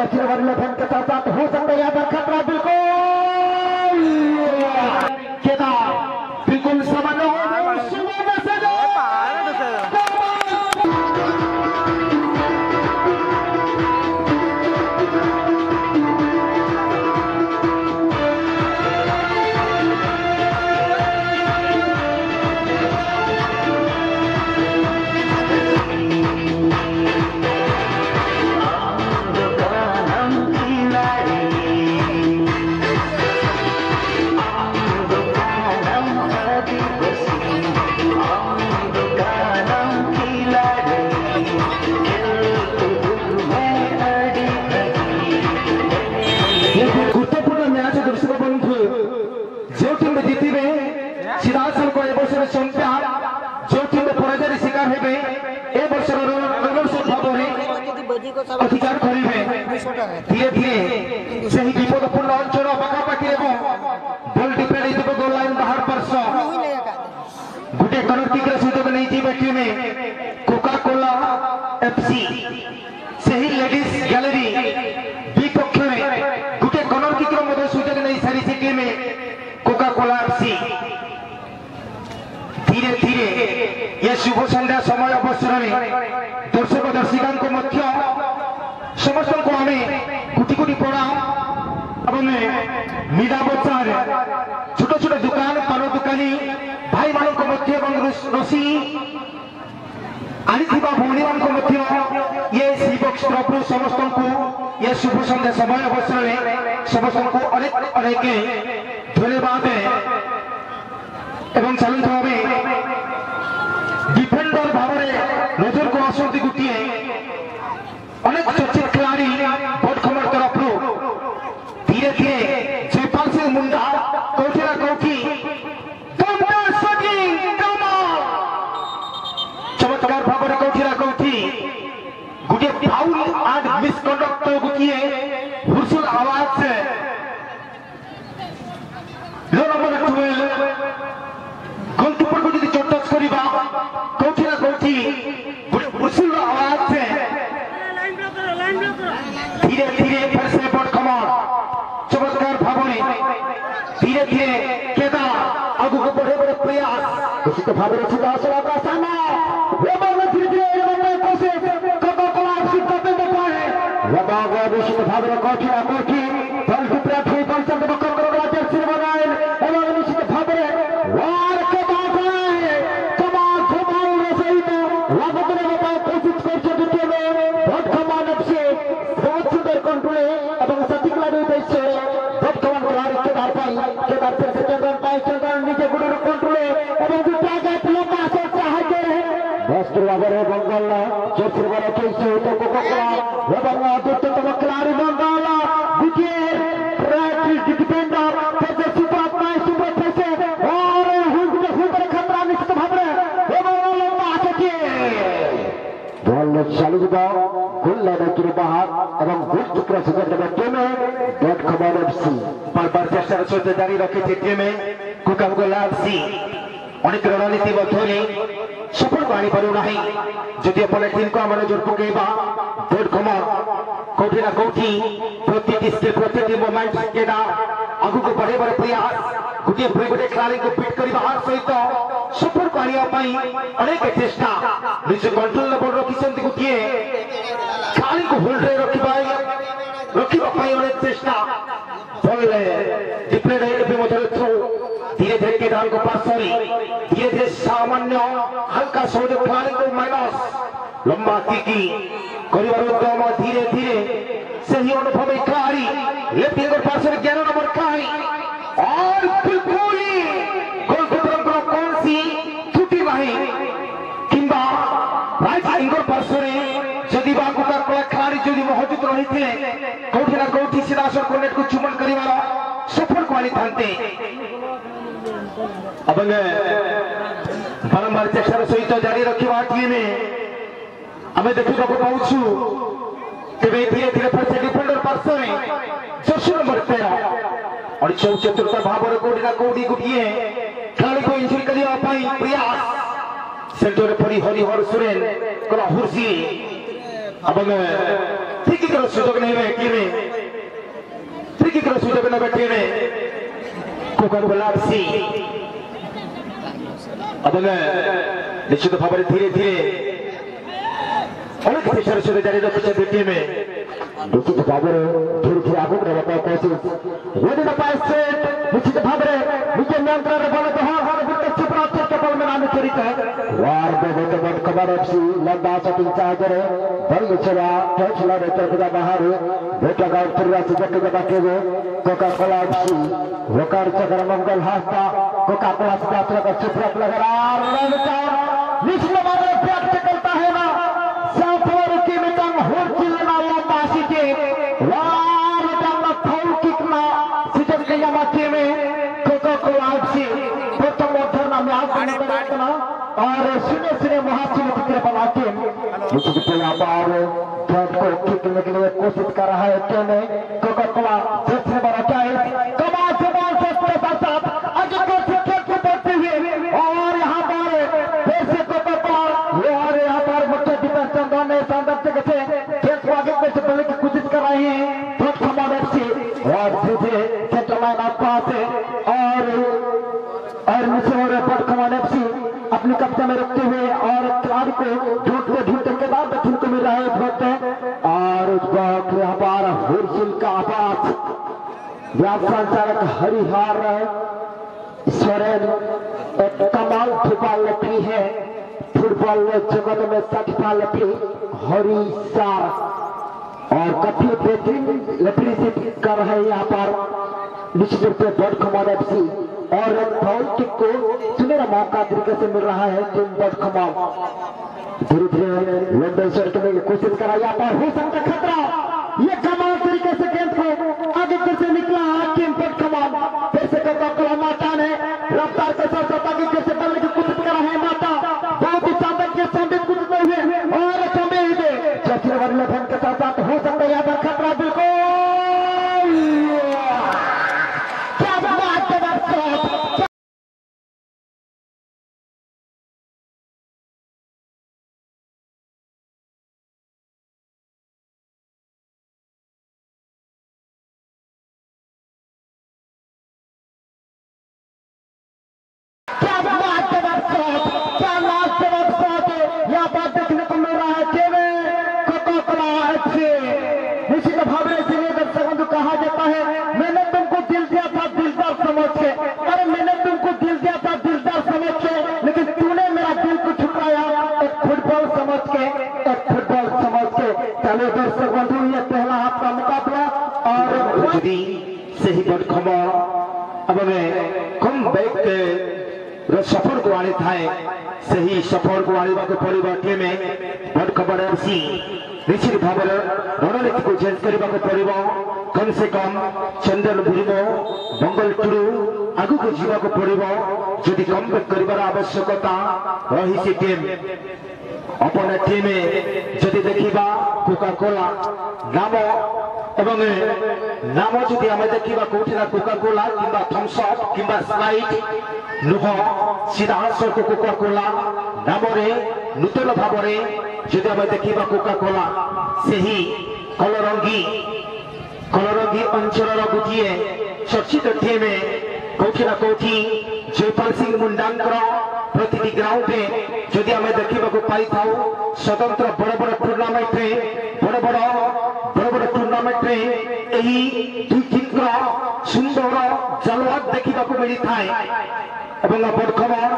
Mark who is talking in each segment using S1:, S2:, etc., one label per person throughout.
S1: Jersey number 11 के साथ साथ हो सकता है यहाँ पर खतरा बिल्कुल केदार बिल्कुल सामान्य हो अधिकार धीरे धीरे से ही विपदपूर्ण अंचल पाखापाखि बल डिफेंड गोल लाइन बाहर पर गोटे कर्नर किक सुযোগ नहीं टीम में कोका कोला एफसी से ही लेडीज गैलरी बी पक्ष में गोटे कर्नर किक सुযোগ नहीं सारी टीम में कोका कोला एफसी धीरे धीरे ये शुभ संध्या समय अवसर में दर्शक दर्शिका समस्त को हमें कोटि कोटि प्रणाम एवं मीडा बजार छोट छोट दुकान पान दुकानी भाई मान रसी आनी भौणी मान ये सीबक्स तरफ समस्त को ये शुभ संध्या समय अवसर में समस्त को अनेक अनेक धन्यवाद एवं चलते हमें डिफेंडर भाव नजर को आसती गोटे अनेक चर्चित खिलाड़ी बटखमर तरफ धीरे धीरे जयपाल सिंह मुंडा कौटी ना कौटी चमत्कार भाव में कौटी ना कौटी गोटे फाउल एंड मिसकंडक्ट गोटे हुरसुल आवाज से लो नंबर 12 गोलकीपर को यदि चोट टच करिबा कौटी ना कौटी हुरसुल आवाज से धीरे धीरे फिर से बटखमर चमत्कार भाव धीरे धीरे केदार आगू को बढ़े बड़े प्रयास उसी के भाव में सामने धीरे धीरे कोशिश भाव में कोठी ना कोठी बल की प्रार्थी बल से बकर करो जर्सी बनाए एवं निश्चित भाव में वार के बाद है कमाल घुमाई रे सही तो लागत रे बाबा कोशिश करछे दुटे में बटखमर से बहुत सुंदर कंट्रोल एवं सटीक लागू देছে बटखमर खिलाड़ी केदार फिर से चंद्रन नीचे गुडुर कंट्रोल एवं दुटा गैप लंबा से चाहते हैं बेस्ट लवर है बंगाल जर्सी वाला कैसे तो कोका एवं दुटतम खिलाड़ी बंगाल विकेट प्रैक्टिस डिफेंडर फिर से सुपर फिर और हुंकर खतरा निश्चित भाव में एवं लंबा के बॉल चालू जाओ गोल लाइन के बाहर एवं गोल टुकड़ा से जब टीम में बटखमर एफसी बार चेष्टा सहित जारी रखी टीम में कोका कोला एफसी अनेक रणनीति मध्य सफल को आनीपारूना जदि अपने टीम को आम नजर पकेबा बटखमर कौटी ना कौटी प्रति मोमेंट केदा आगू को बढ़े बड़े प्रयास गोटे गोटे खिलाड़ी को पिट कर सहित सफल को आने अनेक चेष्टा निज कंट्रोल लेवल रखी गोटे खिलाड़ी को होल्ड रखा अनेक चेष्टा बल डिप्लेड थ्रो धीरे धीरे केदार को पास धीरे धीरे सामान्य हल्का सहज खिलाड़ी को माइनस लंबा की उद्यम धीरे धीरे सही अनुभवी खिलाड़ी लेफ्ट विंगर पास 11 नंबर खिलाड़ी और बिल्कुल गोलकीपर कौन सी त्रुटि नहीं किंबा राइट विंगर पास जदि कोका कोला खिलाड़ी जदि मौजूद रही थे कौटी ना कौटी सीधा सर नेट को चुमन कर सफल को आनी थांते बारंबार चेष्टार सहित जारी रखा टीम आम देखा पाचु धीरे धीरे फिर से डिफेंडर पार्श्व में जर्सी नंबर 13 और चतुर्थ भाव में कौटी ना कौटी गोटे खिलाड़ी को इंजुरी करने प्रयास सेंटर पड़ी हरिहर सोरेन हुर्सी फ्री किक सुযোগ নেবে টিমে फ्री किक সুযোগ নেবে টিমে কোকা-কোলা এফসি এবং নিশ্চিত ভাবে ধীরে ধীরে অনেক প্রেসারের সাথে জারি রাখছে দুই টিমে নিশ্চিত ভাবে ধীরে ধীরে আগুন নেওয়ার কোশিশ ওদিন পাইছে নিশ্চিত ভাবে নিজের নিয়ন্ত্রণে বলে তো হওয়ার ভিতরে চিত্রাচ্ছেদ কেবল নামে চরিত ওয়ার বেগত বট খবর এফসি লম্বা শটিং চাহরে বল ছেড়া খেলা রেখে দিলা বাহারে বেটা গাঁও ফিরে সুযোগ বাকি কোকা-কোলা এফসি ওকার চক্র মঙ্গল হাসতা कोका-कोला से बात का चिपरक लग रहा निचले वाले प्रयत्न करता है ना साफोर की मिटंग होर चिलना लंबा सीटे वार डंग फाउल किकना सिजन के यमाके में कोका-कोला एफसी प्रथम अध्याय में आगे बढ़ना और सुने सुने महासिन की बना के निश्चित यहाँ पर गेंद को किकने के लिए कोशिश कर रहा है टीम में कोका-कोला जैसे बड़ा क्या है कमाल से बॉल से साथ आगे और यहाँ पर फिर से कोका-कोला और यहाँ पर मुख्य डिफेंस चंदन ने शानदार तरीके से खेल को आगे से बढ़ने की कोशिश कर रहे हैं बट खबर एफसी और धीरे सेंटर लाइन आउट पास है और नीचे हो रहे बट खबर एफसी अपनी कब्जे में रखते हुए और खिलाड़ी को ढूंढते के बाद बच्चों को मिल रहा है वक्त और उस वक्त यहाँ पर हुरसिल का आवाज व्यापार संचालक हरिहर सोरेन एक कमाल फुटबॉल लपी है फुटबॉल जगत में सठपा लपी हरिसार और कथी बेहतरीन लपड़ी से कर रहे हैं यहाँ पर निश्चित रूप से बट खबर एफसी और फाउल किक को सुनहरा मौका तरीके से मिल रहा है टीम बट खबर धीरे धीरे लंबे शॉट करने की कोशिश करा यहाँ पर हो सकता खतरा ये कमाल तरीके से गेंद को आगे कैसे निकला टीम बट खबर फिर से कोका-कोला माता ने रफ्तार के साथ साथ आगे कैसे बढ़ने की कोशिश कर रहे हैं माता बहुत ही शानदार के सामने कूदते हुए और समय हुए चौथे ओवर में के साथ साथ हो सकता है यहाँ पर खतरा बिल्कुल कहा जाता है मैंने तुमको दिल दिया था दिलदार समझ के अरे मैंने तुमको दिल दिया था दिलदार समझ के लेकिन तूने मेरा दिल को ठुकराया एक फुटबॉल समझ के चलो दर्शक बंधु ये पहला हाथ का मुकाबला और सही बट खबर अब कम बैक सफर को आने था सही सफर को आने पड़ा टीम बट खबर एफसी निश्चित भाव रणनीति को चेंज करने को पड़ो कम से कम चंदन भीम मंगल टुडू आगु को जीवा को पड़ो जदि कम बैक कर आवश्यकता रही टीम अपन टीम जदि देखा कोका-कोला नाम एवं नाम जदि आम देखा कौटी ना कोका-कोला किंबा थम्स अप किंबा स्प्राइट नुह सीधा सड़क कोका-कोला नाम नूतन भाव जदि आम देखा कोका-कोला से कलरंगी अंचल गोटे चर्चित टीम कौटी ना कौटी जयपाल सिंह मुंडांकर प्रति ग्राउंड जदि आम देखा पाई था स्वतंत्र बड़ बड़ टूर्णामेंट बड़ टूर्णामेंट दुई टीम सुंदर जलवाद देखा मिली था बड़ खबर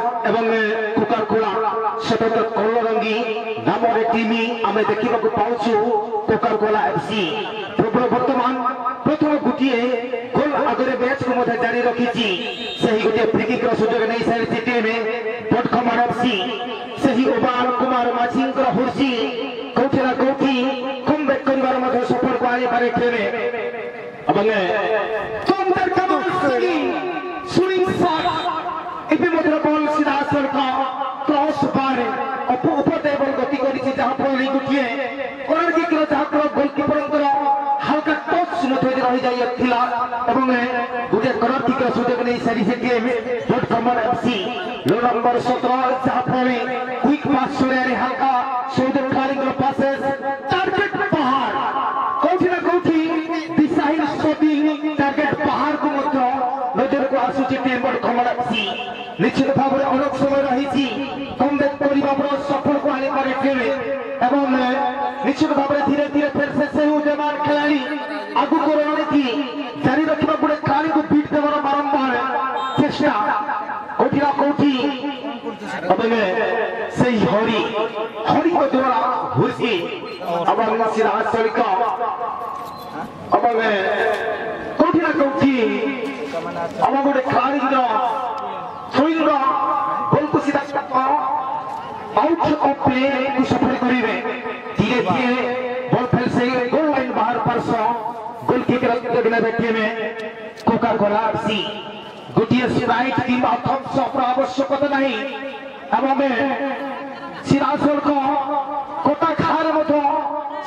S1: कोका-कोला स्वतंत्र कलरंगी नाम टीम आम देखा पाचु कोका-कोला एफसी बर्तमान प्रथम गोटे गोल आगे मैच को जारी रखी गोटे फ्री किक सुजोग नहीं सारी टीम बट खबर एफसी से ओबान कुमार माझी हुर्सी कौटी ना कौटी कम बैक कर सफर को आने पारे बॉल सीधा सड़क क्रॉस बार उपदे बल गति कर जहाँ फल गोटे गोलकीपर हाल्का टच रही जाता गोटे कर्नर किक सुजोग नहीं सारी टीम बट खबर एफसी लो नंबर 17 जहाँ फल क्विक पास छोड़े हाल्का सौदे पासेस टारगेट बाहर निश्चित भाव में अनेक समय रही कम बैक कर सफल को आने पर एवं निश्चित भाव में धीरे धीरे फिर से उदयमान खिलाड़ी आगु को रणनीति जारी रखा गोटे खेलाड़ी को बीट देवर बारंबार चेष्टा कौटी ना कौटी से हरि हरि को द्वारा हुसी आंचलिक कौटी ना कौटी गोटे खेलाड़ी थ्रोइंग बल को सीधा आउट ऑफ प्ले को सफल करेंगे धीरे धीरे बॉल फेल से गोल लाइन बाहर परस गोल किक लगना बैठे में कोका कोला एफसी गोटिए स्प्राइट किंबा थम्स अप आवश्यकता नहीं एवं सीधासल को कोटा खार मतो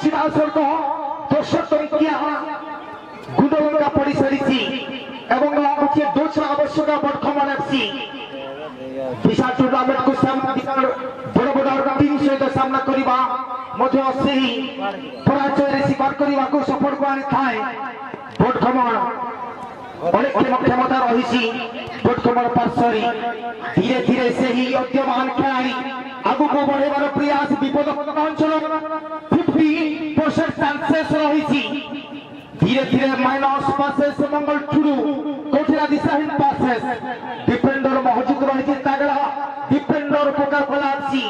S1: सीधासल को दर्शक टंकिया गुडलंगा पड़ी सरीसी एवं गोटिए डोच आवश्यक बर्धमान एफसी विशाल टूर्नामेंट को बड़ बड़ टीम सहित सामना करवा पराजय स्वीकार करने को सफल को आनी थाए बर्धमान अनेक क्षमता रही बर्धमान पार्श्व धीरे धीरे से ही उद्यमान खिलाड़ी आगू को बढ़ेबार प्रयास विपद अंचल 50% चांसेस रही धीरे धीरे माइनस पासेस मंगल टुडू कोठिया दिशाहीन पासेस डिफेंडर मौजूद रही तागड़ा डिफेंडर पोका कोलासी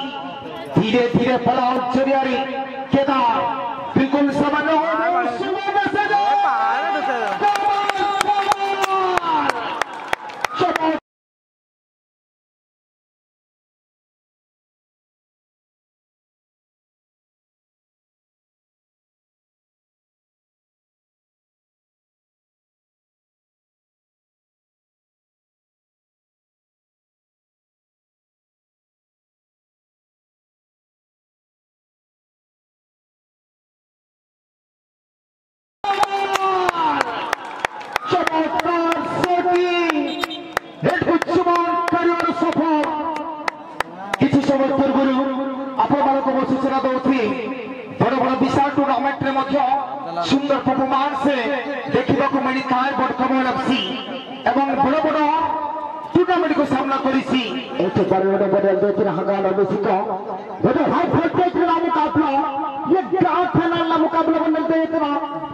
S1: धीरे धीरे बड़ा जरियारी केदार बिल्कुल सामान्य सूचना दौथी बड़ बड़ विशाल टूर्नामेंट सुंदर परफॉर्मेंस देखा मिली था बर्धमान एफसी एवं बड़ बड़ टूर्नामेंट को सामना कर मुकाबला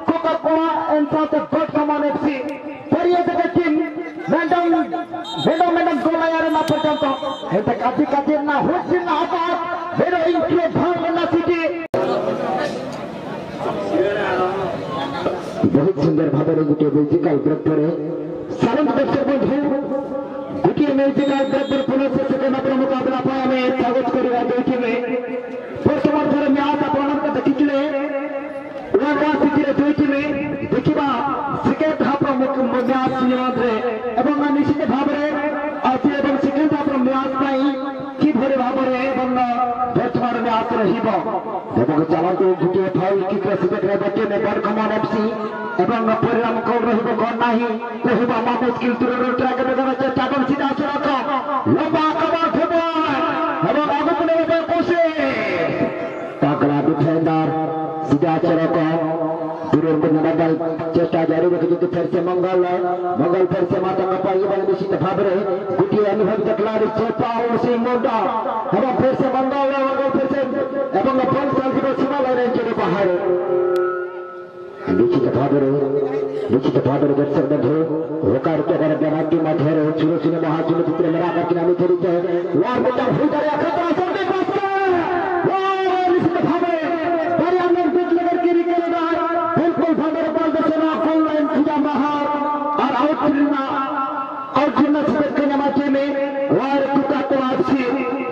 S1: Coca Cola Bardhaman FC madam गोलायार ना पर्यंत हेते काजी काजी ना होछि ना आता बेरो इंक्लो भांगना सिटी बहुत सुंदर भावे गुटे म्यूजिकल ब्रेक परे सारंग दर्शक बंधु गुटे म्यूजिकल ब्रेक पर पुनः से सेकेंड अपना मुकाबला पाया में स्वागत करवा देखे में वर्तमान थोड़े मैच आपन के देखिले उना सिटी रे दुईटी में देखिबा second half rho match cinema रे एवं निश्चित भाव में आज एवं सेकेंड हाफ रो मैच पाई कि भरे भाव में एवं वर्तमान मैच रहिबो एवं चलंतु गुटे फाउल किक रे सिटी बैठे में बर्धमान एफसी एवं परिणाम कौन रहिबो कोन नाही कहिबा मा मुश्किल तुरंत ट्रैक में चेष्टा कर सीधा सड़क लंबा कबा खबा एवं आगु को लेबे कोसे ताकला डिफेंडर सीधा सड़क दूर को नडल चेष्टा जारी रखते फिर से मंगल फिर से माता का पाई बल निश्चित भाव में गुटी अनुभव खिलाड़ी चेपा और सिंह मुंडा हम फिर से मंगल फिर से एवं फल साल की सीमा लाइन चले बाहर निश्चित भाव में दर्शक बंधु होकार के अगर बेनाटी मध्य चुनो चुने महाचुन चित्र मेरा करके नामी खेली जाए वार बेटा भूल जाए खतरा चलते पास निश्चित भाव में बढ़िया में बीच लेकर के निकलेगा बिल्कुल भावर बॉल दर्शना गोल लाइन सीधा बाहर और आउट करना सफेद करने माचे में वार कुका को आपसी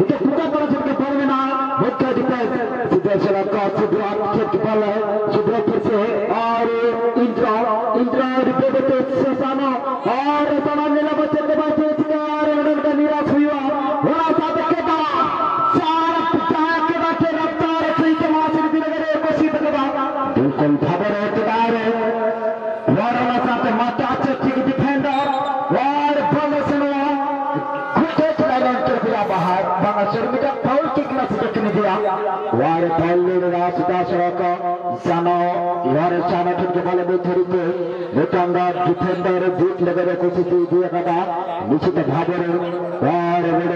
S1: तो कुका पर सबके बॉल में ना मुख्य डिफेंस सीधा चला का सुधरा खेत बॉल है सुधरा फिर से और इंद्रा रिपेबते से सामने और तमाम नेला बच्चे के बात है और उनका निराश हुआ बड़ा साथ के बाद चार पिटाए के बाद रफ्तार सही के मासिक दिनगरे कोशिश करवा बिल्कुल खबर है तैयार है वारना साथ माता ठीक डिफेंडर और बॉल से खुद लाइन कर दिया बाहर बांगा शर्मिका फाउल किक ना से देखने दिया वार बॉल ले रहा सीधा सड़क जाना চানা থেকে বলে মধ্যরিতে নেটাঙ্গার ডিফেন্ডার বিট লেগে কোচিতে দিয়ে কাটা নিশ্চিত ভাবের বড় বড়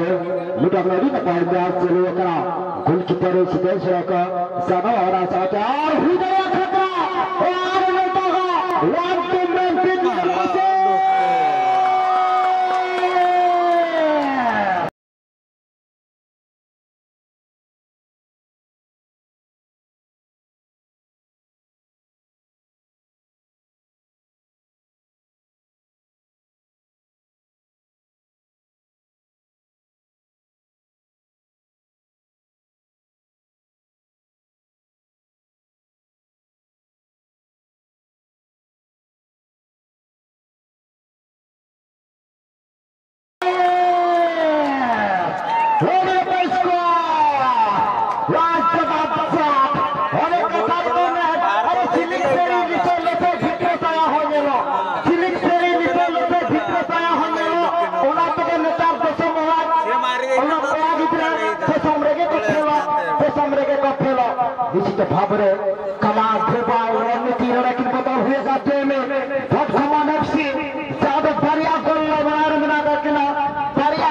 S1: নেটাঙ্গার পাড়বে আসছিল ওখানে গোলকিপার সিদ্ধেশ্বর জানোয়ার আছে আর হৃদয় খতরা আর নেটাঙ্গা ওয়ান টিম বিট করছে निश्चित भाव में कला रणनीति बदल हुए जाते हैं वर्धमान एफसी ज्यादा बढ़िया गोल बना रखना बढ़िया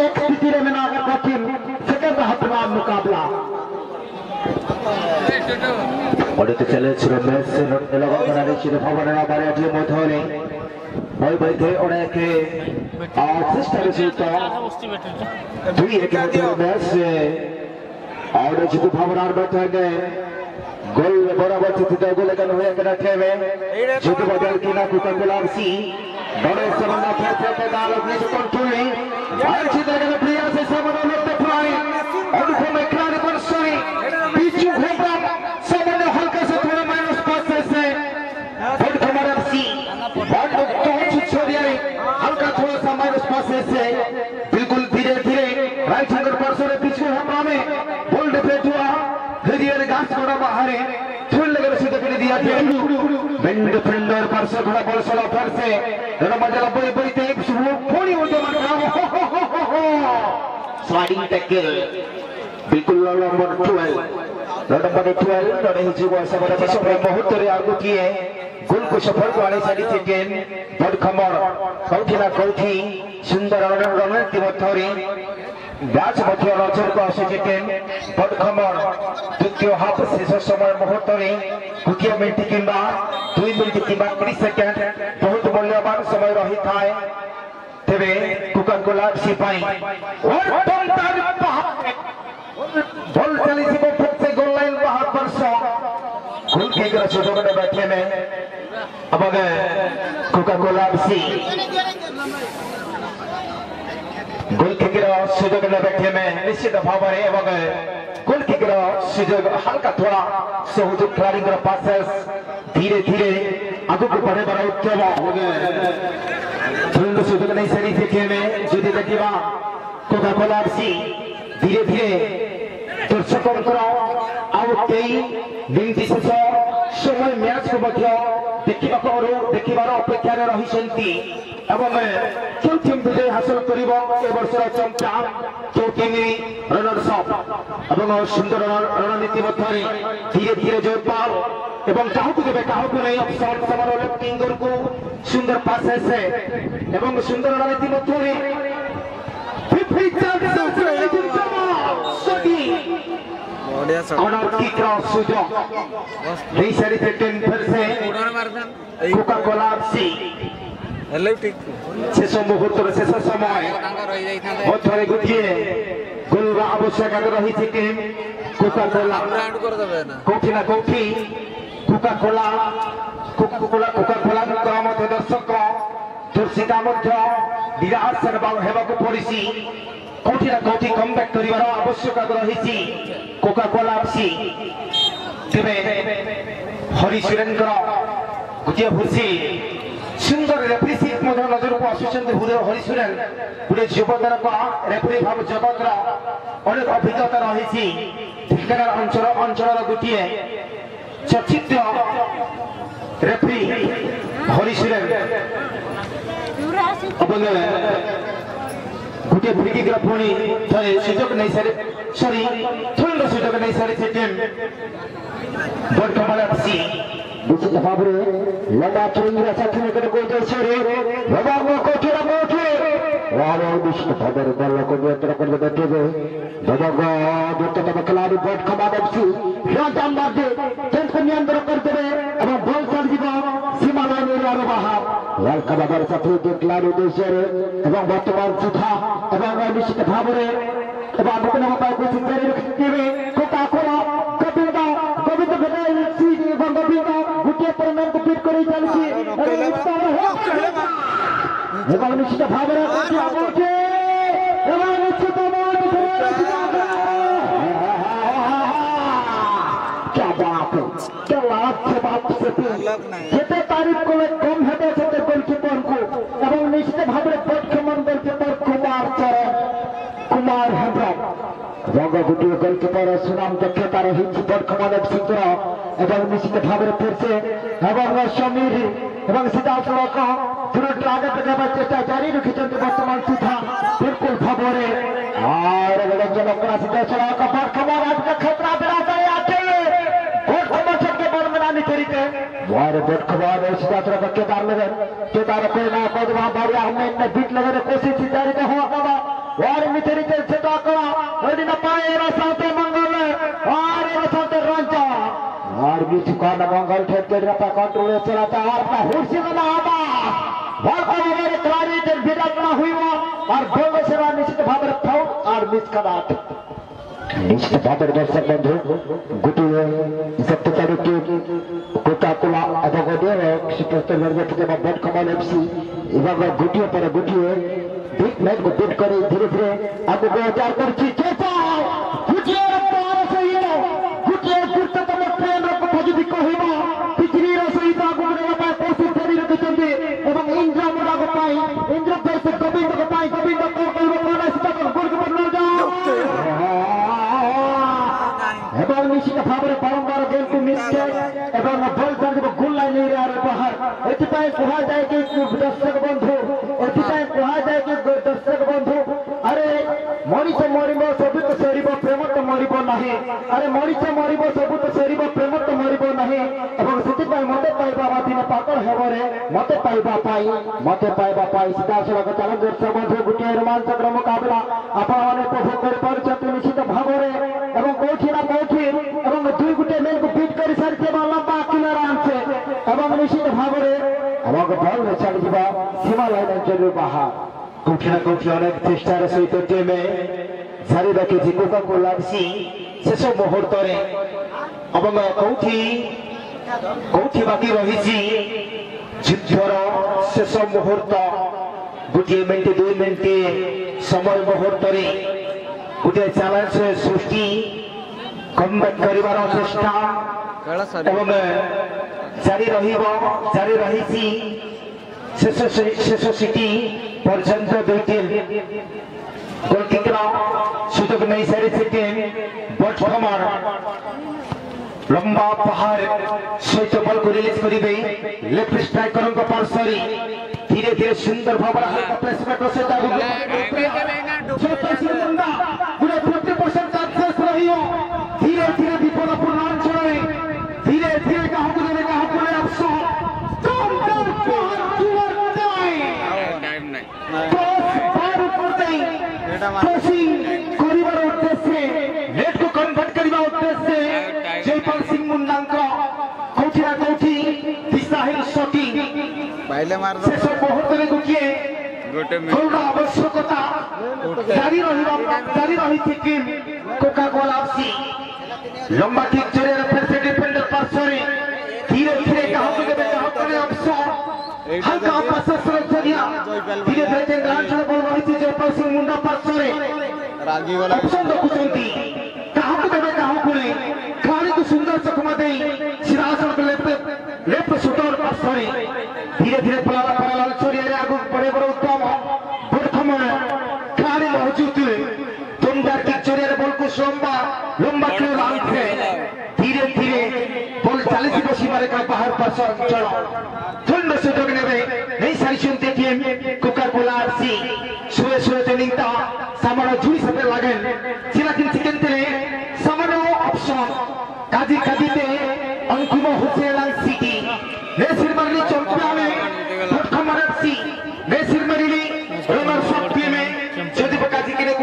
S1: एक स्थिति में बना कर टीम सेकंड हाफ में मुकाबला बढ़ते चले मैच निश्चित भाव में हमारे टीम मध्य बई बैठे के चेष्टा सहित 2-1 मैच और जितु भावनार बैठे गए गोल बराबर स्थित गोल गन हुए के रखे में जितु बदल की ना कुकन गुलाबसी बड़े समन्वय खेलते के दाल अपने से कंट्रोल और जितु के प्रिया से समन्वय लेते फ्राई और को में खिलाड़ी पर सोई पीछे घूमता समन्वय हल्का से थोड़ा माइनस पास से बड़ हमारा सी बड़ तो छोड़िए हल्का थोड़ा सा माइनस पास से बिल्कुल धीरे-धीरे राइट हैंड पर से पीछे हमरा में बाहर थोड़ी लगे सीधे कर दिया बेंड डिफेंडर पर से थोड़ा बॉल चला फिर से मजा बड़ी बड़ी एक फोड़ी होते स्लाइडिंग टैकल बिल्कुल नंबर 12 लड़े ही जीव ऐसा बड़ा बहुत रे आगु किए गोल को सफल को आने सारी से टीम बड़ खमर कौथी ना कौथी सुंदर रणनीति मथरी मैच मध्य नजर को आसे टीम बड़ खमर द्वितीय हाफ शेष समय मुहूर्त में गोटे मिनिट कि 2 मिनिट कि 30 सेकेंड बहुत मूल्यवान समय रही थाए तेरे कुकन गुलाबसी बॉल चली फिर से गोल लाइन बाहर पर गोल किक सुजोग ने बैठे में अब कुकन गुलाबसी गोल किक सुजोग ने बैठे में निश्चित भाव में गोल किक सुजोग हल्का थोड़ा सहज खिलाड़ी पासेस धीरे-धीरे आगु को बढ़े बड़ा उत्सव सुजोग नहीं सरी थे में जो देखा कोका कोला धीरे-धीरे दर्शकों मिनिट शेष समय मैच को देखिबार अपेक्षा रही क्यों टीम विजय हासिल कर चैंपियन क्यों टीम रनर्स अप सुंदर रणनीति मध्य धीरे-धीरे जोर पाल एवं काहू देवे काहू नहीं ऑफसाइड समारोह लेफ्टिंगर को सुंदर पासेस है एवं सुंदर रणनीति मध्य कोका कोला शेष मुहूर्त शेष समय मध्य गोटे गोल आवश्यकता रही टीम कोका कोला कौटी ना कौटी कोका कोला दर्शक दर्शिका निराश पड़ी कौटी ना कौटी कमबैक कर आवश्यकता रही कोका कोला हरि सुरेन्द्र गोटे भूसी सुंदर रेफरी सीट नजर को आसुच्च हरि सुरेन गोटे युवदर रेफरी भाव जगत अनेक अभिज्ञता रही ढेंकानाल अंचल गोटे चर्चित रेफरी हरि सुरेन गोटे फ्री किक पुणी थे सुजोग नहीं सरी थोड़ी सुजोग
S2: नहीं सारी टीम बर्तमान एफसी
S1: निश्चित भाव में लंबा चुनिया साथी में गोल जैसे रबांग को चुरा मोटे वालों निश्चित भाव में बल को नियंत्रण करके बैठे हुए रबांग दुर्तम खिलाड़ी बॉट कमांड एफसी शॉट मार दे चेंज को नियंत्रण करते हुए अब बॉल चल जीवा सीमा लाइन एरिया रे बाहर लाल कबाबर साथी के खिलाड़ी देशे एवं वर्तमान सुधा एवं निश्चित भाव में एवं अपने मोबाइल को सिद्धांत रखते हुए कोका-कोला कपिल गोविंद घटाई सी एवं गोविंद गुटे परिणाम को पीट कर चलছি एवं निश्चित भाव में आगे एवं निश्चित क्या बात है क्या लाभ से बात से जितने तारीफ को कम है जितने गोलकीपर को एवं निश्चित भाव में बटखमन गोलकीपर कुमार हेम्ब्रम रंग गुटी गोलकीपर सुनाम दक्षता रही बटखमन एफसी एवं निश्चित भाव में फिर से एवं समीर एवं सीधासलख तुरंत आगे बढ़ावा चेष्टा जारी रखिंट बर्तमान सुधा बिल्कुल भाव में और जनक सीधासलख बटखमन आज का खतरा विराट सीधासलख केदार प्रेरणा पद वहां बढ़िया हमने बीट लगाने कोशिश जारी हुआ और मिथरी से पाए मंगल और रंजा और बीच का मंगल ठेक के कंट्रोल चलाता और अपना हुर्सी बना बॉल को हमारे खिलाड़ी विराट हुई और दोनों सेवा निश्चित भाव में फाउल और मिस का बात निश्चित भाव में दर्शक बंधु गुटी सत्य तारीख के कोका-कोला एवं बटखमन एफसी एवं गुटियों पर गुटियों बिग मैच को बीट करे धीरे धीरे आगे विचार कर निश्चित भाव में बारंबार गेम को मिस एवं बल गोल लाइन एरिया बाहर एथपाई कहा जाए कि दर्शक बंधु एथपाई कहा जाए कि दर्शक बंधु अरे मनीष मरब सबू तो सर प्रेम तो मरब ना अरे मनीष मरब सबू तो सर प्रेम तो मरब ना से मत पाइबा दिन पागल हेबरे मत पाइबा सीधासलख चल दर्शक बंधु गोटे रोमांचक मुकाबला आपण उपभोग कर निश्चित भाव में कौटी ना कौटी दुई गुटे मेल को बीट कर सारी लंबा किलर आनছে এবং নিশ্চিত ভাবে আমাকে বল ছাড়ি দিবা সীমা লাইন অঞ্চলের বাহার
S2: कौटी ना कौटी अनेक चेष्टार सहित टीमे सारी रखी कोका-कोला एफसी शेष मुहूर्त कौटी बाकी रही युद्धर शेष मुहूर्त गोटे मिनिट 2 मिनिट समय मुहूर्त गोटे चैलेंज सृष्टि कमबैक करिवार चेष्टा एवं जारी रही शेष सिटी पर्यंत दुई टीम गोलकीपर सुजोग नहीं सारी टीम बटखमन लंबा पहाड़ सहित बल को रिलीज करेंगे लेफ्ट स्ट्राइकर पार्श्व धीरे धीरे सुंदर भाव प्लेसमेंट धीरे धीरे विपदपूर्ण अंचल धीरे धीरे उद्देश्य नेट को कन्वर्ट करने उद्देश्य जयपाल सिंह मुंडा कौटी ना कौटी दिशाहीन शॉटिंग शेष मुहूर्त गोटे आवश्यकता जारी रही टीम कोका-कोला एफसी लंबा किक जरिए फिर से डिफेंडर पार्श्व धीरे धीरे हल्का पास धीरे धीरे बल रही जयपाल सिंह मुंडा पार्श्व ऑप्शन देखुंट क्या खिलाड़ी को सुंदर चकमा दे सीधासलख लेफ्ट शूटर पार्श्व धीरे धीरे पलाल चोरिया आगे बड़े बड़े उत्तम बटखमन खिलाड़ी मौजूद दमदार किक जरिए बल को लंबा खेल आनছে धीरे धीरे बल चली सीमार बाहर पार्श्व अंचल खंड सुजोग नहीं सारी सुनते टीम कोका-कोला एफसी सुए ट्रेनिंग सामान जुड़ी सते लागेन चिकेन सामान Kumo Hussein City. Nesir Marli Chompiame, Kamaratsi, Nesir Marili, Roman Shop Pime, Jodi Bakati Kine